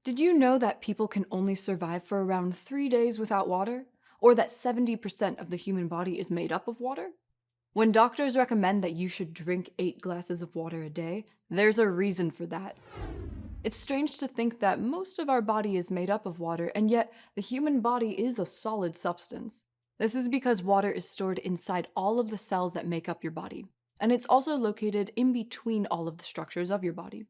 Did you know that people can only survive for around 3 days without water? Or that 70% of the human body is made up of water? When doctors recommend that you should drink 8 glasses of water a day, there's a reason for that. It's strange to think that most of our body is made up of water, and yet the human body is a solid substance. This is because water is stored inside all of the cells that make up your body, and it's also located in between all of the structures of your body.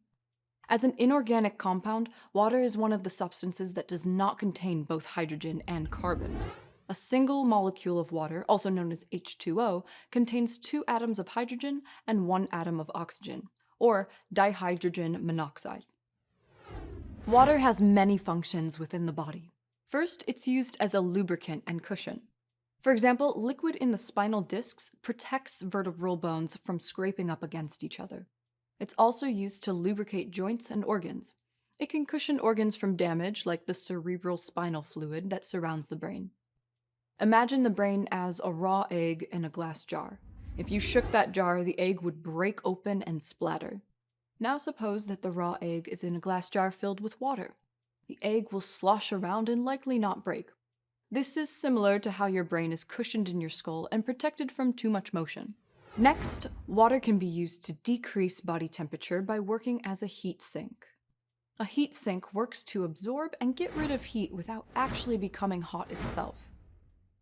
As an inorganic compound, water is one of the substances that does not contain both hydrogen and carbon. A single molecule of water, also known as H2O, contains 2 atoms of hydrogen and 1 atom of oxygen, or dihydrogen monoxide. Water has many functions within the body. First, it's used as a lubricant and cushion. For example, liquid in the spinal discs protects vertebral bones from scraping up against each other. It's also used to lubricate joints and organs. It can cushion organs from damage, like the cerebral spinal fluid that surrounds the brain. Imagine the brain as a raw egg in a glass jar. If you shook that jar, the egg would break open and splatter. Now suppose that the raw egg is in a glass jar filled with water. The egg will slosh around and likely not break. This is similar to how your brain is cushioned in your skull and protected from too much motion. Next, water can be used to decrease body temperature by working as a heat sink. A heat sink works to absorb and get rid of heat without actually becoming hot itself.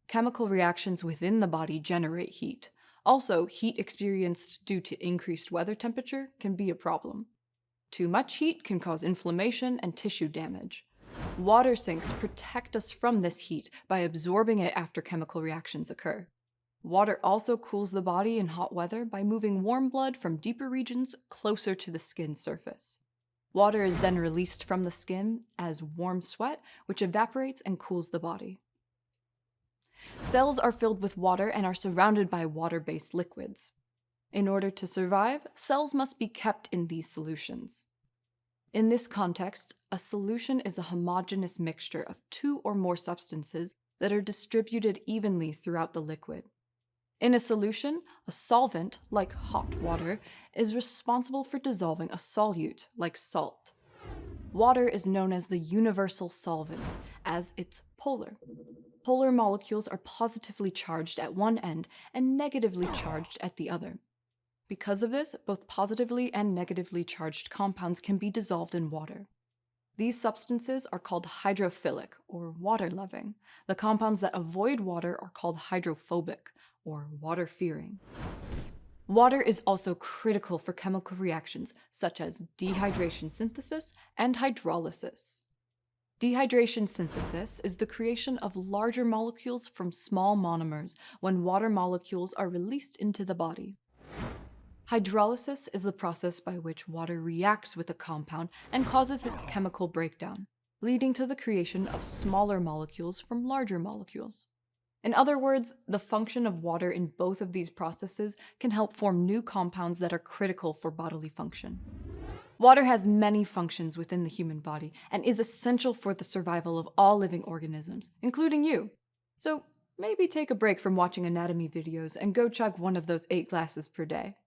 Chemical reactions within the body generate heat. Also, heat experienced due to increased weather temperature can be a problem. Too much heat can cause inflammation and tissue damage. Water sinks protect us from this heat by absorbing it after chemical reactions occur. Water also cools the body in hot weather by moving warm blood from deeper regions closer to the skin surface. Water is then released from the skin as warm sweat, which evaporates and cools the body. Cells are filled with water and are surrounded by water-based liquids. In order to survive, cells must be kept in these solutions. In this context, a solution is a homogeneous mixture of 2 or more substances that are distributed evenly throughout the liquid. In a solution, a solvent, like hot water, is responsible for dissolving a solute, like salt. Water is known as the universal solvent, as it's polar. Polar molecules are positively charged at one end and negatively charged at the other. Because of this, both positively and negatively charged compounds can be dissolved in water. These substances are called hydrophilic, or water-loving. The compounds that avoid water are called hydrophobic, or water-fearing. Water is also critical for chemical reactions such as dehydration synthesis and hydrolysis. Dehydration synthesis is the creation of larger molecules from small monomers when water molecules are released into the body. Hydrolysis is the process by which water reacts with a compound and causes its chemical breakdown, leading to the creation of smaller molecules from larger molecules. In other words, the function of water in both of these processes can help form new compounds that are critical for bodily function. Water has many functions within the human body and is essential for the survival of all living organisms, including you. So maybe take a break from watching anatomy videos and go chug one of those 8 glasses per day.